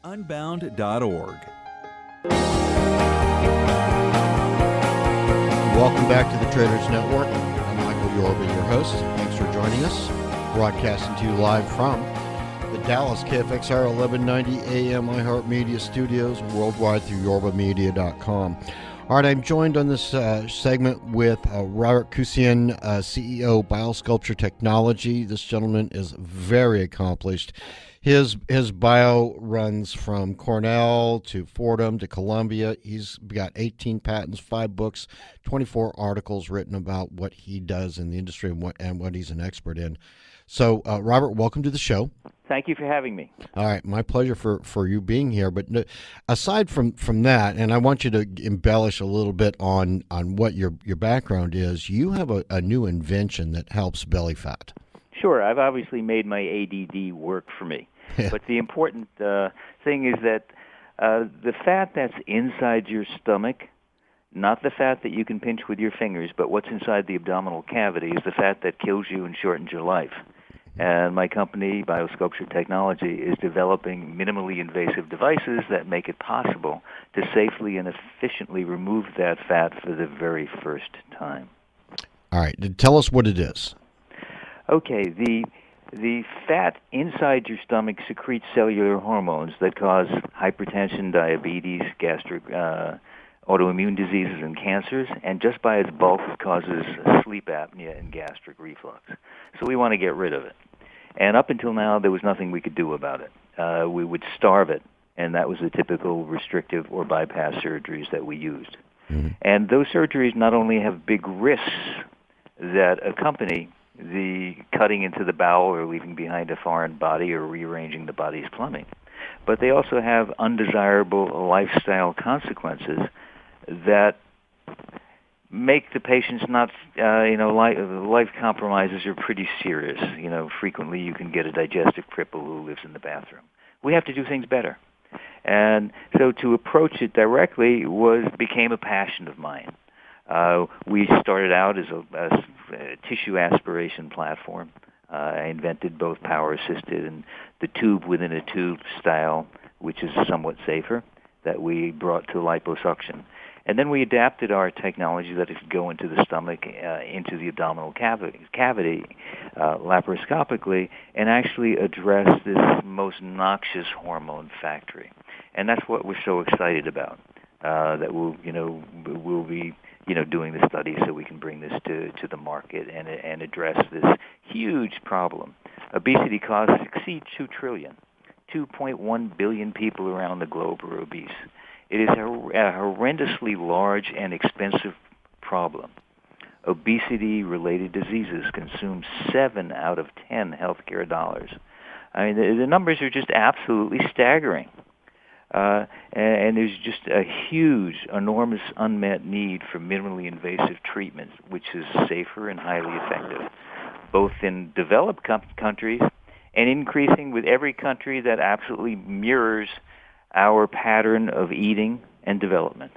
unbound.org. Welcome back to the Traders Network. I'm Michael Yorba, your host. Thanks for joining us. Broadcasting to you live from the Dallas KFXR 1190 AM iHeart Media Studios, worldwide through yorbamedia.com. All right, I'm joined on this segment with Robert Cucin, CEO, BioSculpture Technology. This gentleman is very accomplished. His bio runs from Cornell to Fordham to Columbia. He's got 18 patents, 5 books, 24 articles written about what he does in the industry and what he's an expert in. So, Robert, welcome to the show. Thank you for having me. All right, my pleasure for you being here. But aside from that, and I want you to embellish a little bit on what your background is, you have a new invention that helps belly fat. Sure, I've obviously made my ADD work for me. Yeah. But the important thing is that the fat that's inside your stomach, not the fat that you can pinch with your fingers, but what's inside the abdominal cavity is the fat that kills you and shortens your life. And my company, BioSculpture Technology, is developing minimally invasive devices that make it possible to safely and efficiently remove that fat for the very first time. All right, tell us what it is. Okay, the fat inside your stomach secretes cellular hormones that cause hypertension, diabetes, gastric, autoimmune diseases, and cancers, and just by its bulk it causes sleep apnea and gastric reflux. So we want to get rid of it. And up until now, there was nothing we could do about it. We would starve it, and that was the typical restrictive or bypass surgeries that we used. Mm-hmm. And those surgeries not only have big risks that accompany the cutting into the bowel or leaving behind a foreign body or rearranging the body's plumbing, but they also have undesirable lifestyle consequences that make the patients not, life compromises are pretty serious. Frequently you can get a digestive cripple who lives in the bathroom. We have to do things better. And so to approach it directly became a passion of mine. We started out as a tissue aspiration platform. I invented both power-assisted and the tube-within-a-tube style, which is somewhat safer, that we brought to liposuction. And then we adapted our technology that it could go into the stomach, into the abdominal cavity laparoscopically, and actually address this most noxious hormone factory. And that's what we're so excited about, that we'll be doing the study so we can bring this to the market and address this huge problem. Obesity costs exceed $2 trillion. 2.1 billion people around the globe are obese. It is a horrendously large and expensive problem. Obesity-related diseases consume 7 out of 10 healthcare dollars. I mean, the numbers are just absolutely staggering. And there's just a huge, enormous unmet need for minimally invasive treatments, which is safer and highly effective, both in developed countries and increasing with every country that absolutely mirrors our pattern of eating and development.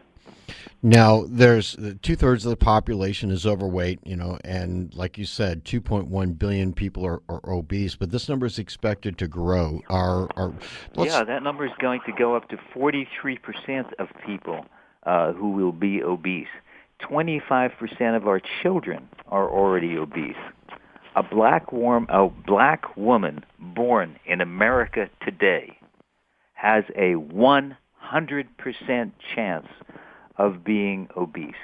Now, there's 2/3 of the population is overweight, and like you said, 2.1 billion people are obese, but this number is expected to grow. That number is going to go up to 43% of people who will be obese. 25% of our children are already obese. A black woman born in America today has a 100% chance of being obese.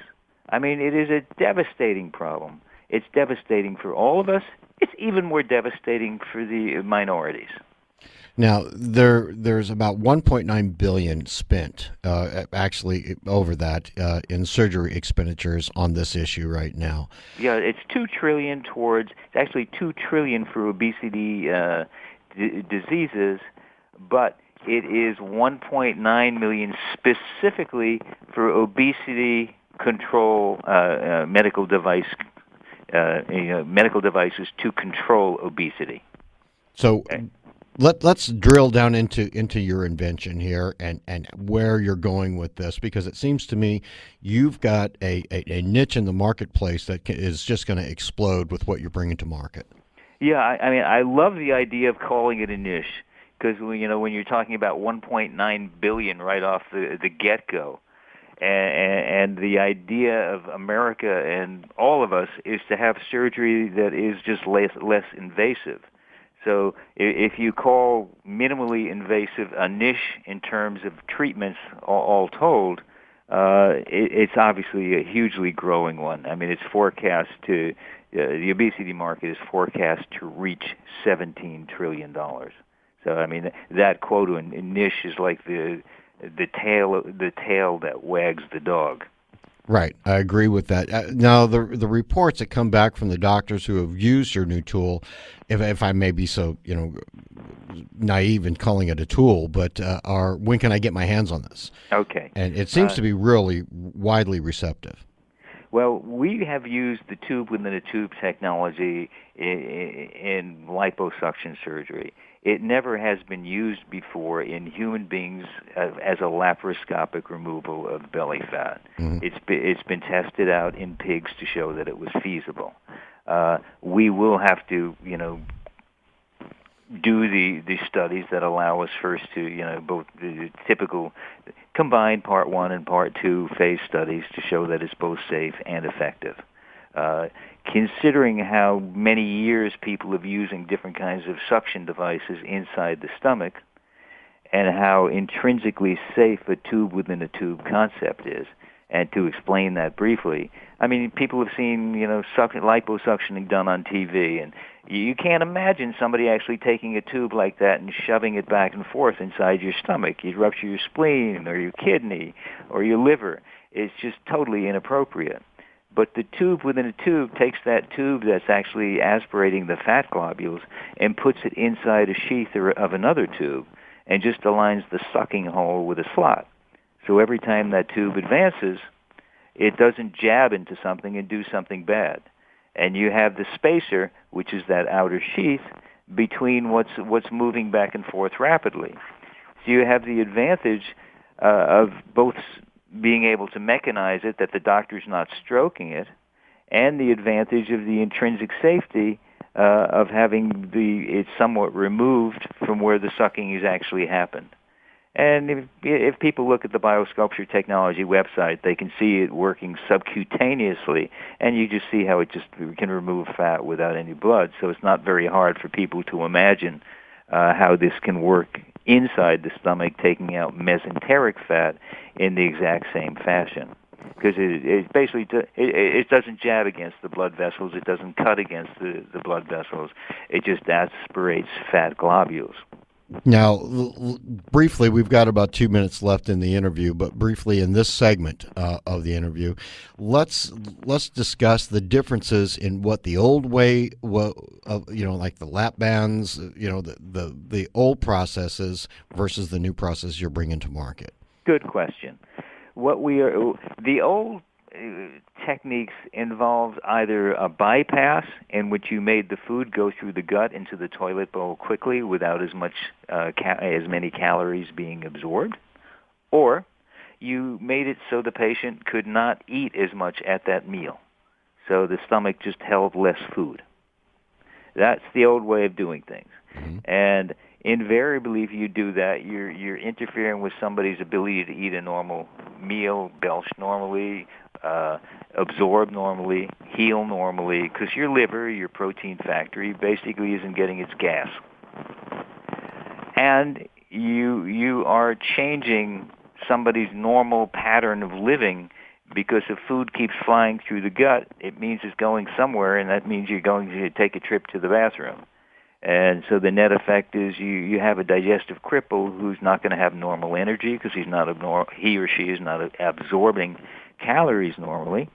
I mean, it is a devastating problem. It's devastating for all of us. It's even more devastating for the minorities. Now, there's about 1.9 billion spent, actually over that, in surgery expenditures on this issue right now. Yeah, it's $2 trillion it's actually $2 trillion for obesity diseases, but it is 1.9 million specifically for obesity control, medical devices to control obesity. So let's drill down into your invention here and where you're going with this, because it seems to me you've got a niche in the marketplace that is just going to explode with what you're bringing to market. Yeah, I mean, I love the idea of calling it a niche. because when you're talking about 1.9 billion right off the get-go, and the idea of America and all of us is to have surgery that is just less invasive. So if you call minimally invasive a niche in terms of treatments, all told, it's obviously a hugely growing one. I mean, it's forecast to the obesity market is forecast to reach $17 trillion. So I mean, that quota in niche is like the tail that wags the dog. Right, I agree with that. Now, the reports that come back from the doctors who have used your new tool, if I may be so naive in calling it a tool, but are when can I get my hands on this? Okay, and it seems to be really widely receptive. Well, we have used the tube within a tube technology in liposuction surgery. It never has been used before in human beings as a laparoscopic removal of belly fat. Mm-hmm. It's been tested out in pigs to show that it was feasible. We will have to, do the studies that allow us first to, both the typical combined Part 1 and Part 2 phase studies to show that it's both safe and effective. Considering how many years people have using different kinds of suction devices inside the stomach and how intrinsically safe a tube within a tube concept is, and to explain that briefly, I mean, people have seen, liposuctioning done on TV, and you can't imagine somebody actually taking a tube like that and shoving it back and forth inside your stomach. You'd rupture your spleen or your kidney or your liver. It's just totally inappropriate. But the tube within a tube takes that tube that's actually aspirating the fat globules and puts it inside a sheath of another tube and just aligns the sucking hole with a slot. So every time that tube advances, it doesn't jab into something and do something bad. And you have the spacer, which is that outer sheath, between what's moving back and forth rapidly. So you have the advantage of both being able to mechanize it, that the doctor's not stroking it, and the advantage of the intrinsic safety of having it somewhat removed from where the sucking has actually happened. And if people look at the BioSculpture technology website, they can see it working subcutaneously, and you just see how it just can remove fat without any blood. So it's not very hard for people to imagine how this can work inside the stomach, taking out mesenteric fat in the exact same fashion. Because it basically it doesn't jab against the blood vessels, it doesn't cut against the blood vessels, it just aspirates fat globules. Now, briefly, we've got about 2 minutes left in the interview, but briefly in this segment of the interview, let's discuss the differences in what the old way, like the lap bands, the old processes versus the new process you're bringing to market. Good question. The old techniques involved either a bypass in which you made the food go through the gut into the toilet bowl quickly without as many calories being absorbed, or you made it so the patient could not eat as much at that meal, so the stomach just held less food. That's the old way of doing things. Mm-hmm. And invariably, if you do that, you're interfering with somebody's ability to eat a normal meal, belch normally, absorb normally, heal normally, because your liver, your protein factory, basically isn't getting its gas. And you are changing somebody's normal pattern of living, because if food keeps flying through the gut, it means it's going somewhere, and that means you're going to take a trip to the bathroom. And so the net effect is you have a digestive cripple who's not going to have normal energy because he or she is not absorbing calories normally,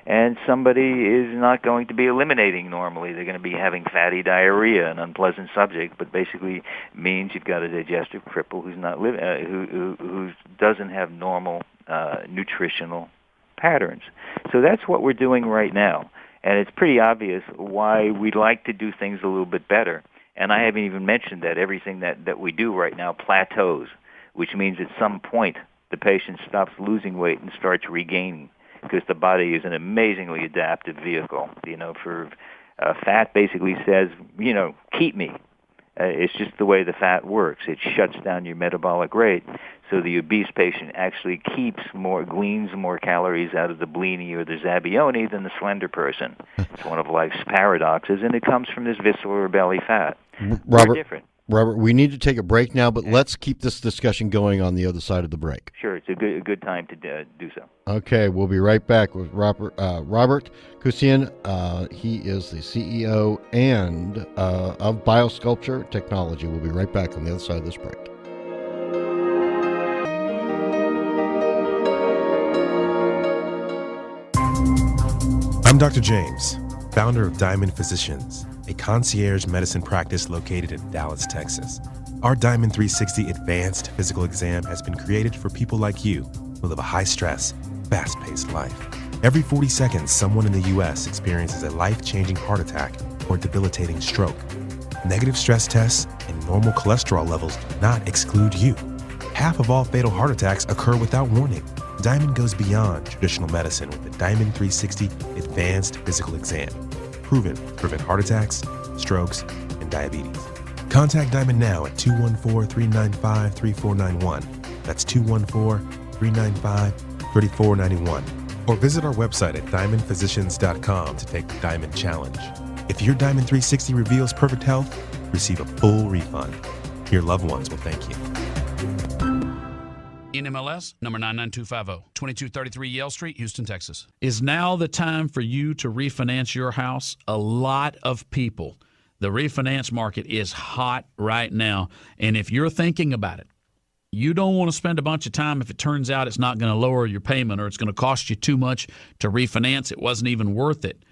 and somebody is not going to be eliminating normally. They're going to be having fatty diarrhea, an unpleasant subject, but basically means you've got a digestive cripple who's not who doesn't have normal nutritional patterns. So that's what we're doing right now. And it's pretty obvious why we'd like to do things a little bit better. And I haven't even mentioned that everything that we do right now plateaus, which means at some point the patient stops losing weight and starts regaining, because the body is an amazingly adaptive vehicle. For fat basically says, keep me. It's just the way the fat works. It shuts down your metabolic rate. So the obese patient actually gleans more calories out of the blini or the zabaione than the slender person. It's one of life's paradoxes, and it comes from this visceral or belly fat. We're different. Robert, we need to take a break now, but let's keep this discussion going on the other side of the break. Sure, it's a good time to do so. Okay, we'll be right back with Robert Cucin. He is the CEO of BioSculpture Technology. We'll be right back on the other side of this break. I'm Dr. James, founder of Diamond Physicians, a concierge medicine practice located in Dallas, Texas. Our Diamond 360 Advanced Physical Exam has been created for people like you who live a high-stress, fast-paced life. Every 40 seconds, someone in the U.S. experiences a life-changing heart attack or debilitating stroke. Negative stress tests and normal cholesterol levels do not exclude you. Half of all fatal heart attacks occur without warning. Diamond goes beyond traditional medicine with the Diamond 360 Advanced Physical Exam. Proven to prevent heart attacks, strokes, and diabetes. Contact Diamond now at 214-395-3491. That's 214-395-3491. Or visit our website at diamondphysicians.com to take the Diamond Challenge. If your Diamond 360 reveals perfect health, receive a full refund. Your loved ones will thank you. NMLS number 99250, 2233 Yale Street, Houston, Texas. Is now the time for you to refinance your house? A lot of people. The refinance market is hot right now. And if you're thinking about it, you don't want to spend a bunch of time if it turns out it's not going to lower your payment or it's going to cost you too much to refinance. It wasn't even worth it.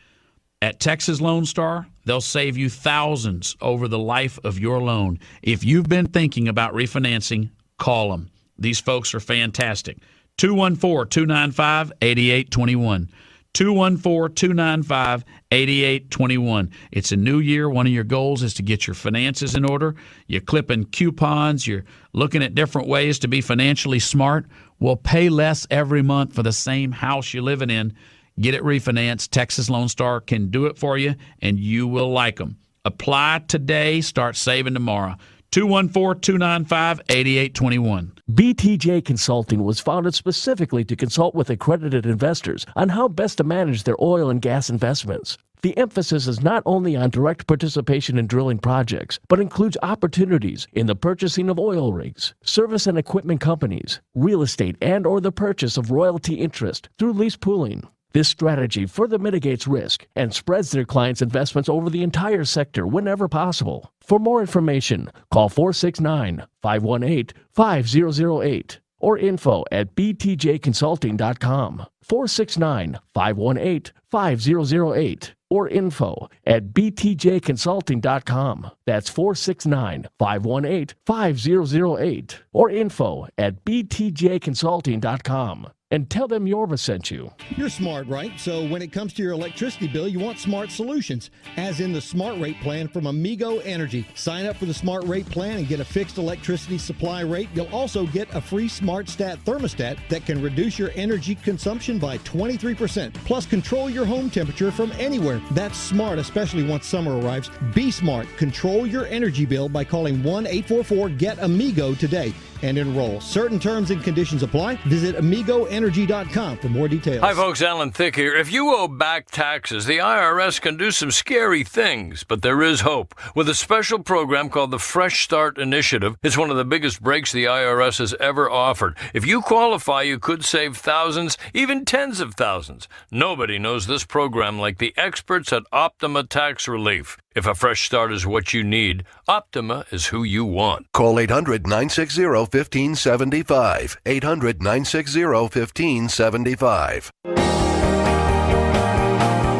At Texas Lone Star, they'll save you thousands over the life of your loan. If you've been thinking about refinancing, call them. These folks are fantastic. 214-295-8821. 214-295-8821. It's a new year. One of your goals is to get your finances in order. You're clipping coupons. You're looking at different ways to be financially smart. Well, pay less every month for the same house you're living in. Get it refinanced. Texas Lone Star can do it for you, and you will like them. Apply today. Start saving tomorrow. 214-295-8821. BTJ Consulting was founded specifically to consult with accredited investors on how best to manage their oil and gas investments. The emphasis is not only on direct participation in drilling projects, but includes opportunities in the purchasing of oil rigs, service and equipment companies, real estate and/or the purchase of royalty interest through lease pooling. This strategy further mitigates risk and spreads their clients' investments over the entire sector whenever possible. For more information, call 469-518-5008 or info@btjconsulting.com. 469-518-5008 or info@btjconsulting.com. That's 469-518-5008 or info@btjconsulting.com. And tell them Yorba sent you. You're smart, right? So when it comes to your electricity bill, you want smart solutions, as in the Smart Rate Plan from Amigo Energy. Sign up for the Smart Rate Plan and get a fixed electricity supply rate. You'll also get a free Smart Stat thermostat that can reduce your energy consumption by 23%. Plus, control your home temperature from anywhere. That's smart, especially once summer arrives. Be smart. Control your energy bill by calling 1-844-GET-AMIGO today and enroll. Certain terms and conditions apply. Visit AmigoEnergy.com for more details. Hi, folks. Alan Thicke here. If you owe back taxes, the IRS can do some scary things, but there is hope. With a special program called the Fresh Start Initiative, it's one of the biggest breaks the IRS has ever offered. If you qualify, you could save thousands, even tens of thousands. Nobody knows this program like the experts at Optima Tax Relief. If a fresh start is what you need, Optima is who you want. Call 800-960-1575. 800-960-1575.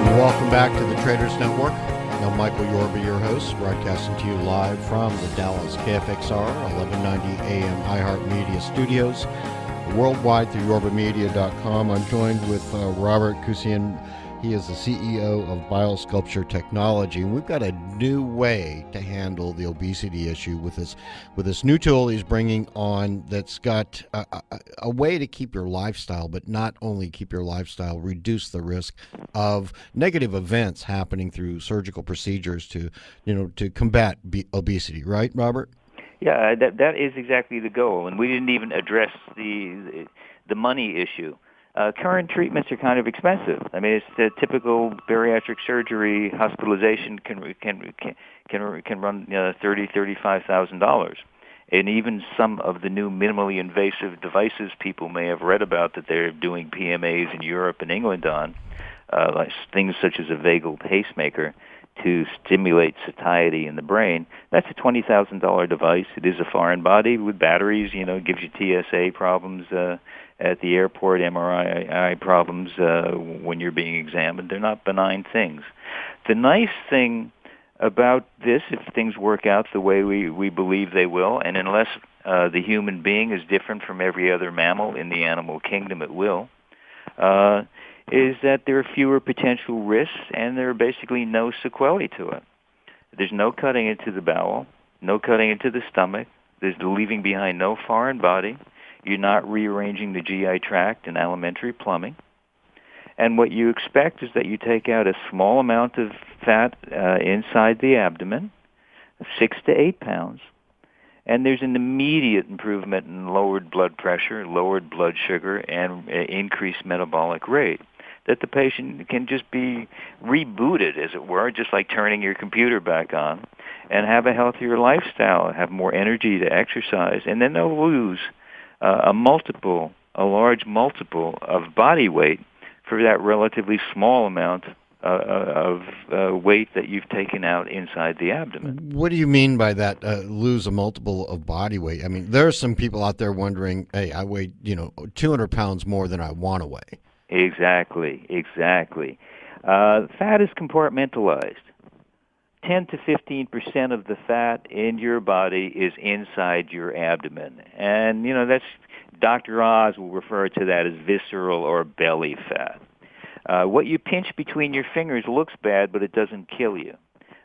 Welcome back to the Traders Network. I'm Michael Yorba, your host, broadcasting to you live from the Dallas KFXR 1190 AM iHeart Media Studios, worldwide through yorbamedia.com. I'm joined with Robert Cucin. He is the CEO of BioSculpture Technology, and we've got a new way to handle the obesity issue with this new tool he's bringing on that's got a way to keep your lifestyle, but not only keep your lifestyle, reduce the risk of negative events happening through surgical procedures to combat obesity. Right, Robert? Yeah, that is exactly the goal, and we didn't even address the money issue. Current treatments are kind of expensive. I mean, it's the typical bariatric surgery hospitalization can run $35,000, and even some of the new minimally invasive devices people may have read about that they're doing PMAs in Europe and England on, like things such as a vagal pacemaker to stimulate satiety in the brain. That's a $20,000 device. It is a foreign body with batteries. It gives you TSA problems at the airport, MRI problems when you're being examined. They're not benign things. The nice thing about this, if things work out the way we believe they will, and unless the human being is different from every other mammal in the animal kingdom, it will, is that there are fewer potential risks and there are basically no sequelae to it. There's no cutting into the bowel, no cutting into the stomach. There's leaving behind no foreign body. You're not rearranging the GI tract and alimentary plumbing. And what you expect is that you take out a small amount of fat inside the abdomen, 6 to 8 pounds, and there's an immediate improvement in lowered blood pressure, lowered blood sugar, and increased metabolic rate. That the patient can just be rebooted, as it were, just like turning your computer back on, and have a healthier lifestyle, have more energy to exercise, and then they'll lose a large multiple of body weight for that relatively small amount of weight that you've taken out inside the abdomen. What do you mean by that, lose a multiple of body weight? I mean, there are some people out there wondering, hey, I weigh 200 pounds more than I want to weigh. Exactly. Fat is compartmentalized. 10 to 15% of the fat in your body is inside your abdomen. And, that's Dr. Oz will refer to that as visceral or belly fat. What you pinch between your fingers looks bad, but it doesn't kill you.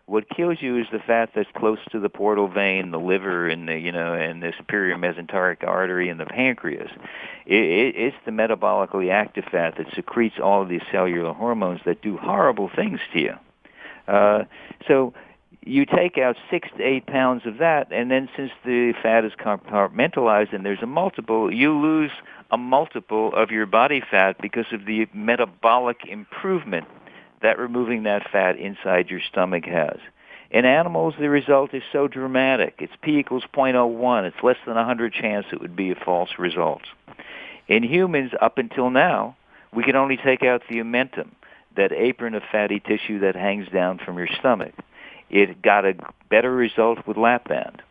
What kills you is the fat that's close to the portal vein, the liver, and the superior mesenteric artery and the pancreas. It's the metabolically active fat that secretes all of these cellular hormones that do horrible things to you. So you take out 6 to 8 pounds of that, and then since the fat is compartmentalized and there's a multiple, you lose a multiple of your body fat because of the metabolic improvement that removing that fat inside your stomach has. In animals, the result is so dramatic. It's P equals 0.01. It's less than 100 chance it would be a false result. In humans, up until now, we can only take out the omentum, that apron of fatty tissue that hangs down from your stomach. It got a better result with lap band.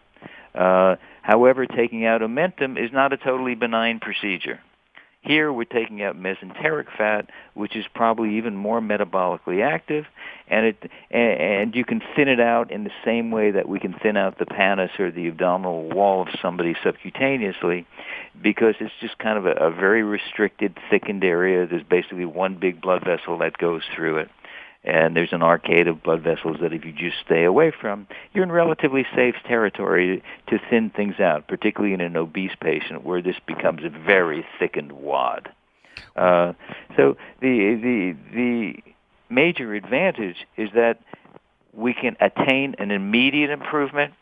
However, taking out omentum is not a totally benign procedure. Here we're taking out mesenteric fat, which is probably even more metabolically active, and you can thin it out in the same way that we can thin out the pannus or the abdominal wall of somebody subcutaneously, because it's just kind of a very restricted, thickened area. There's basically one big blood vessel that goes through it. And there's an arcade of blood vessels that if you just stay away from, you're in relatively safe territory to thin things out, particularly in an obese patient where this becomes a very thickened wad. So the major advantage is that we can attain an immediate improvement,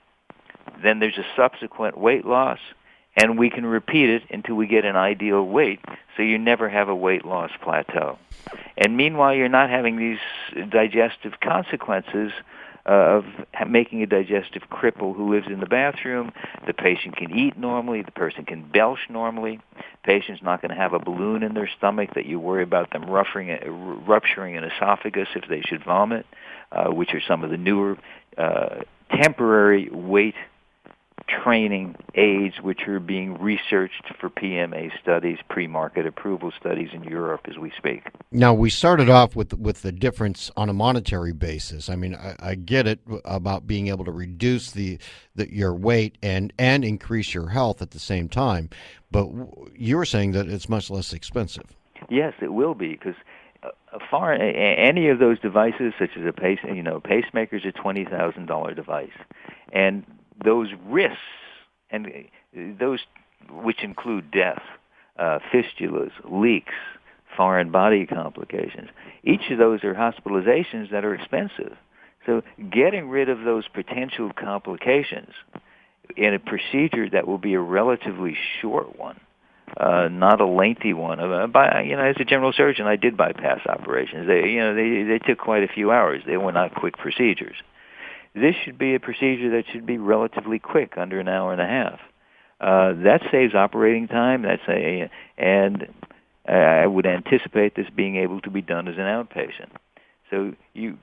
then there's a subsequent weight loss, and we can repeat it until we get an ideal weight, so you never have a weight loss plateau. And meanwhile, you're not having these digestive consequences of making a digestive cripple who lives in the bathroom. The patient can eat normally. The person can belch normally. The patient's not going to have a balloon in their stomach that you worry about them rupturing an esophagus if they should vomit, which are some of the newer temporary weight training aids which are being researched for PMA studies, pre-market approval studies in Europe as we speak. Now, we started off with the difference on a monetary basis. I mean, I get it about being able to reduce your weight and increase your health at the same time, but you were saying that it's much less expensive. Yes, it will be, because any of those devices, such as a pacemaker, is a $20,000 device, and those risks, and those which include death, fistulas, leaks, foreign body complications. Each of those are hospitalizations that are expensive. So getting rid of those potential complications in a procedure that will be a relatively short one, not a lengthy one. As a general surgeon, I did bypass operations. They took quite a few hours. They were not quick procedures. This should be a procedure that should be relatively quick, under an hour and a half. That saves operating time. And I would anticipate this being able to be done as an outpatient. So you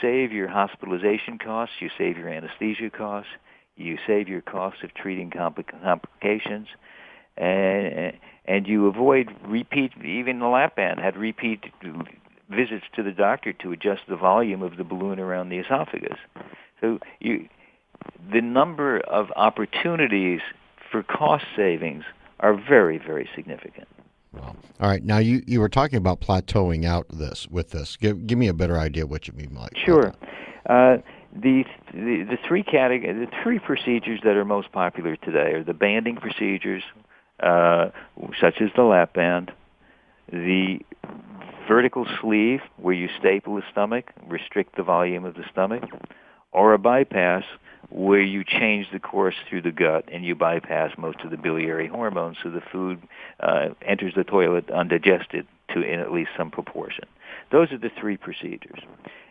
save your hospitalization costs, you save your anesthesia costs, you save your costs of treating complications, and you avoid repeat. Even the lap band had repeat visits to the doctor to adjust the volume of the balloon around the esophagus. So the number of opportunities for cost savings are very, very significant. Wow. All right. Now, you were talking about plateauing out with this. Give me a better idea what you mean by that. Sure. The three procedures that are most popular today are the banding procedures, such as the lap band, the vertical sleeve, where you staple the stomach, restrict the volume of the stomach, or a bypass, where you change the course through the gut and you bypass most of the biliary hormones, so the food enters the toilet undigested in at least some proportion. Those are the three procedures.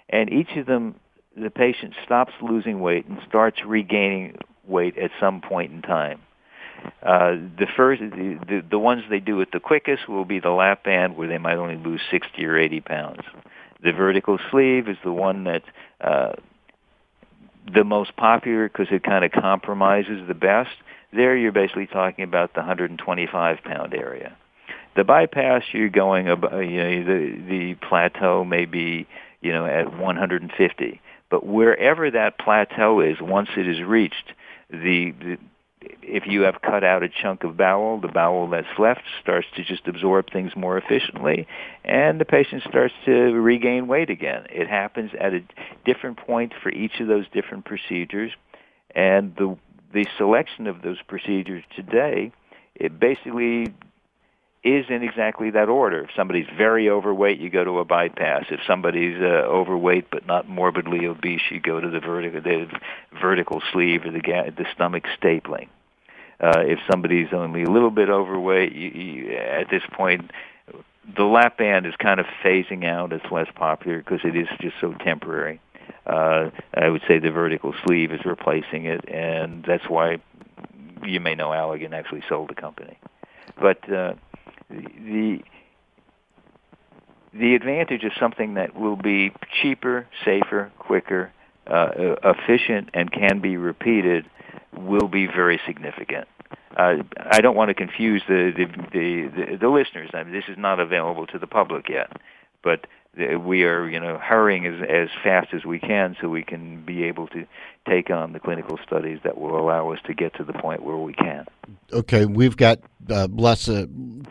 And each of them, the patient stops losing weight and starts regaining weight at some point in time. The ones they do it the quickest will be the lap band, where they might only lose 60 or 80 pounds. The vertical sleeve is the one that's the most popular because it kind of compromises the best. There you're basically talking about the 125-pound area. The bypass, you're going the plateau may be at 150. But wherever that plateau is, once it is reached, if you have cut out a chunk of bowel, the bowel that's left starts to just absorb things more efficiently, and the patient starts to regain weight again. It happens at a different point for each of those different procedures, and the selection of those procedures today, it basically is in exactly that order. If somebody's very overweight, you go to a bypass. If somebody's overweight but not morbidly obese, you go to the vertical sleeve or the stomach stapling. If somebody's only a little bit overweight, at this point, the lap band is kind of phasing out. It's less popular because it is just so temporary. I would say the vertical sleeve is replacing it, and that's why you may know Allergan actually sold the company. But the advantage of something that will be cheaper, safer, quicker, efficient, and can be repeated will be very significant. I don't want to confuse the listeners. I mean, this is not available to the public yet, but we are hurrying as fast as we can so we can be able to take on the clinical studies that will allow us to get to the point where we can. Okay, we've got less a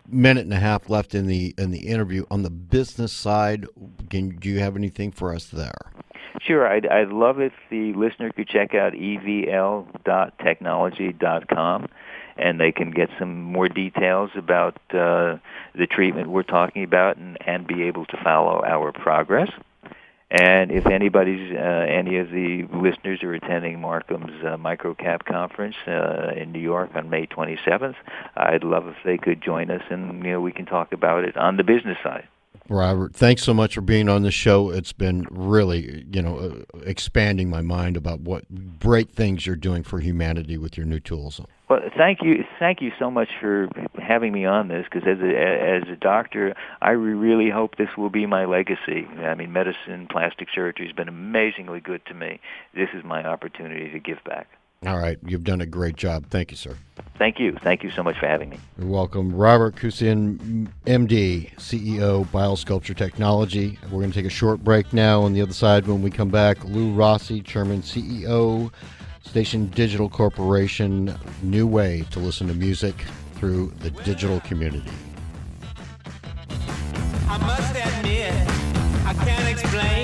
minute and a half left in the interview. On the business side, do you have anything for us there? Sure, I'd love if the listener could check out evl.technology.com, and they can get some more details about the treatment we're talking about and be able to follow our progress. And if any of the listeners are attending Markham's Microcap Conference in New York on May 27th, I'd love if they could join us, and we can talk about it on the business side. Robert, thanks so much for being on the show. It's been really, expanding my mind about what great things you're doing for humanity with your new tools. Well, thank you so much for having me on this, because as a doctor, I really hope this will be my legacy. I mean, medicine, plastic surgery has been amazingly good to me. This is my opportunity to give back. All right. You've done a great job. Thank you, sir. Thank you. Thank you so much for having me. You're welcome. Robert Cucin, MD, CEO, BioSculpture Technology. We're going to take a short break now. On the other side, when we come back, Lou Rossi, Chairman, CEO, Station Digital Corporation, new way to listen to music through the digital community. I must admit, explain.